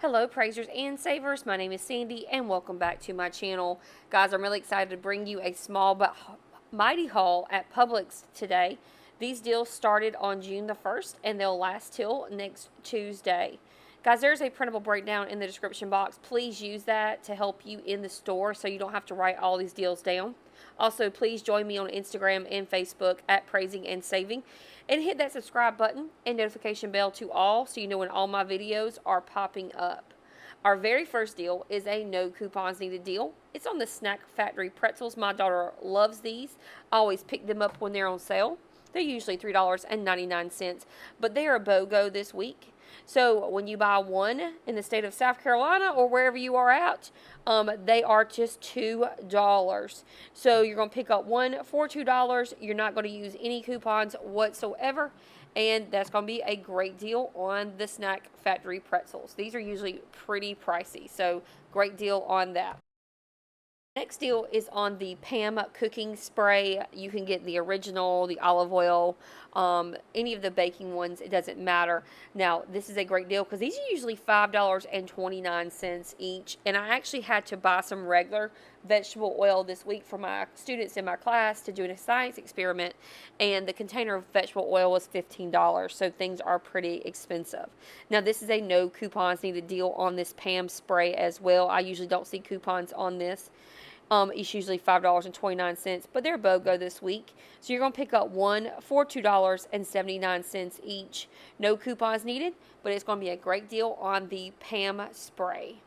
Hello praisers and savers, my name is Sandy and welcome back to my channel. Guys, I'm really excited to bring you a small but mighty haul at Publix today. These deals started on June the 1st and they'll last till next Tuesday. Guys, there's a printable breakdown in the description box. Please use that to help you in the store so you don't have to write all these deals down. Also, please join me on Instagram and Facebook at Praising and Saving. And hit that subscribe button and notification bell to all so you know when all my videos are popping up. Our very first deal is a no coupons needed deal. It's on the Snack Factory pretzels. My daughter loves these. I always pick them up when they're on sale. They're usually $3.99, but they are a BOGO this week. So when you buy one in the state of South Carolina or wherever you are at, they are just $2. So you're going to pick up one for $2. You're not going to use any coupons whatsoever. And that's going to be a great deal on the Snack Factory pretzels. These are usually pretty pricey, so great deal on that. Next deal is on the Pam cooking spray. You can get the original, the olive oil, any of the baking ones. It doesn't matter. Now, this is a great deal because these are usually $5.29 each. And I actually had to buy some regular vegetable oil this week for my students in my class to do a science experiment. And the container of vegetable oil was $15. So things are pretty expensive. Now, this is a no coupons needed deal on this Pam spray as well. I usually don't see coupons on this. It's usually $5.29, but they're BOGO this week. So you're going to pick up one for $2.79 each. No coupons needed, but it's going to be a great deal on the Pam spray.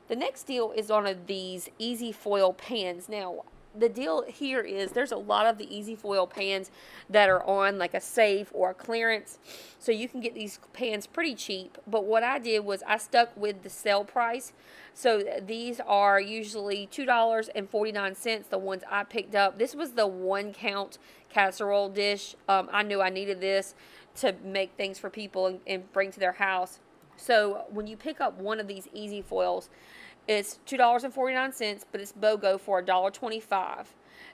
The next deal is on these easy foil pans. Now, the deal here is there's a lot of the easy foil pans that are on like a save or a clearance, so you can get these pans pretty cheap. But what I did was I stuck with the sale price. So these are usually $2.49, the ones I picked up. This was the 1 count casserole dish. I knew I needed this to make things for people and bring to their house. So when you pick up one of these easy foils, it's $2.49, but it's BOGO for $1.25.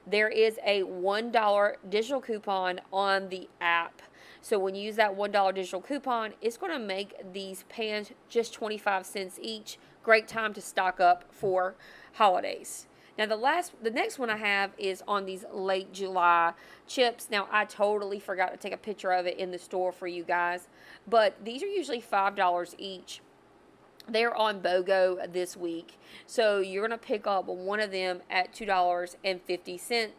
There is a $1 digital coupon on the app. So when you use that $1 digital coupon, it's going to make these pans just 25 cents each. Great time to stock up for holidays. Now the next one I have is on these late July chips. Now I totally forgot to take a picture of it in the store for you guys, but these are usually $5 each. They're on BOGO this week. So you're going to pick up one of them at $2.50.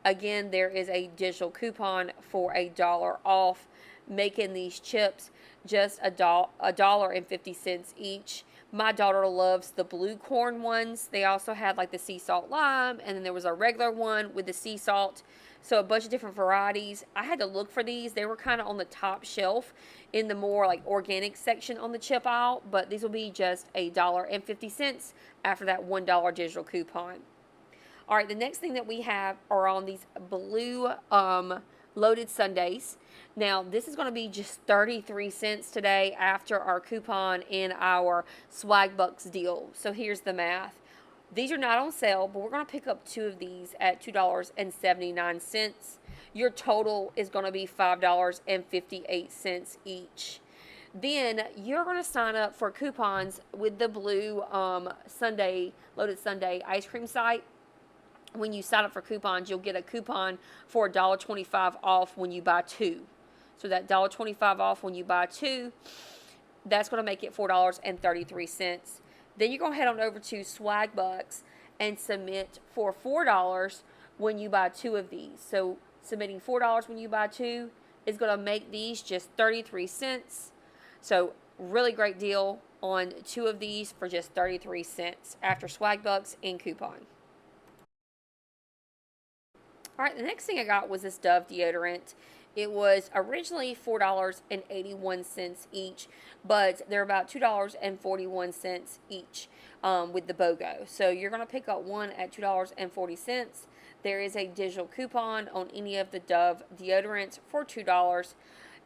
Again, there is a digital coupon for $1 off, making these chips just $1.50 each. My daughter loves the blue corn ones. They also had like the sea salt lime, and then there was a regular one with the sea salt. So a bunch of different varieties. I had to look for these. They were kind of on the top shelf in the more like organic section on the chip aisle, but these will be just $1.50 after that $1 digital coupon. All right, the next thing that we have are on these blue loaded sundaes. Now, this is going to be just 33 cents today after our coupon in our Swagbucks deal. So here's the math. These are not on sale, but we're going to pick up 2 of these at $2.79. Your total is going to be $5.58 each. Then you're going to sign up for coupons with the blue loaded sundae ice cream site. When you sign up for coupons, you'll get a coupon for $1.25 off when you buy 2. So that $1.25 off when you buy 2, that's going to make it $4.33. Then you're going to head on over to Swagbucks and submit for $4 when you buy 2 of these. So submitting $4 when you buy 2 is going to make these just 33 cents. So really great deal on 2 of these for just 33 cents after Swagbucks and coupon. All right, the next thing I got was this Dove deodorant. It was originally $4.81 each, but they're about $2.41 each with the BOGO. So you're going to pick up one at $2.40. There is a digital coupon on any of the Dove deodorants for $2.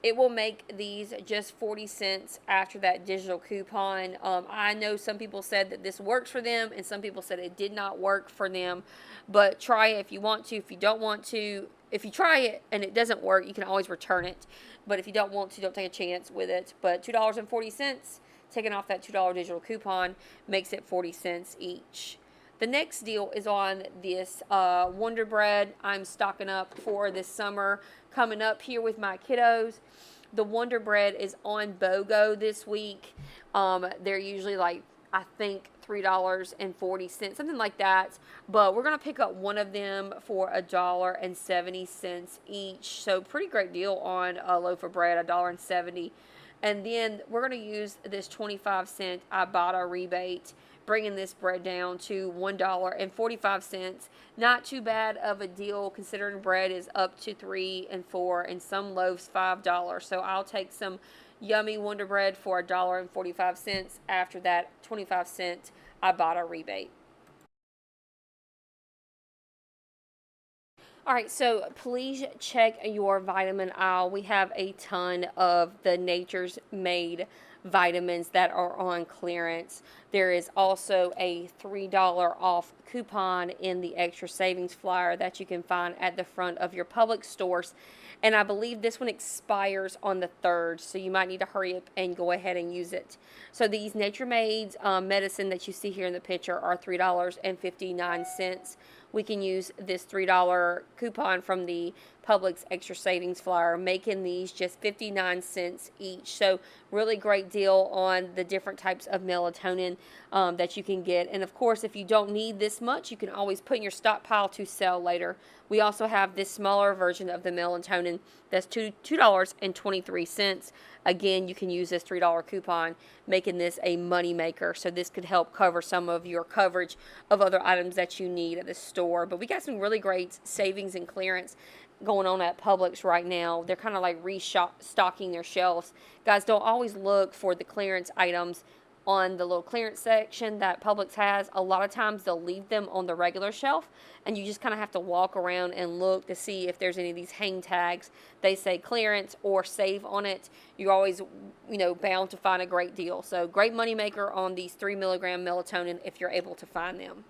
It will make these just 40 cents after that digital coupon. I know some people said that this works for them, and some people said it did not work for them. But try it if you want to. If you don't want to, if you try it and it doesn't work, you can always return it. But if you don't want to, don't take a chance with it. But $2.40 taking off that $2 digital coupon makes it 40 cents each. The next deal is on this Wonder Bread. I'm stocking up for this summer coming up here with my kiddos. The Wonder Bread is on BOGO this week. They're usually like, I think, $3.40, something like that. But we're going to pick up one of them for $1.70 each. So pretty great deal on a loaf of bread, $1.70. And then we're going to use this 25-cent IBOTTA rebate, bringing this bread down to $1.45. Not too bad of a deal considering bread is up to $3 and $4 and some loaves $5. So I'll take some yummy Wonder Bread for $1.45 after that 25-cent IBOTTA rebate. All right, so please check your vitamin aisle. We have a ton of the Nature's Made vitamins that are on clearance. There is also a $3 off coupon in the extra savings flyer that you can find at the front of your Publix stores. And I believe this one expires on the 3rd, so you might need to hurry up and go ahead and use it. So these Nature Made medicine that you see here in the picture are $3.59. We can use this $3 coupon from the Publix extra savings flyer, making these just 59 cents each. So really great deal on the different types of melatonin that you can get. And of course, if you don't need this much, you can always put in your stockpile to sell later. We also have this smaller version of the melatonin that's $2.23. Again, you can use this $3 coupon, making this a money maker. So this could help cover some of your coverage of other items that you need at the store. But we got some really great savings and clearance going on at Publix right now. They're kind of like restocking their shelves. Guys, don't always look for the clearance items on the little clearance section that Publix has. A lot of times they'll leave them on the regular shelf, and you just kind of have to walk around and look to see if there's any of these hang tags. They say clearance or save on it. You're always, bound to find a great deal. So great money maker on these 3 milligram melatonin if you're able to find them.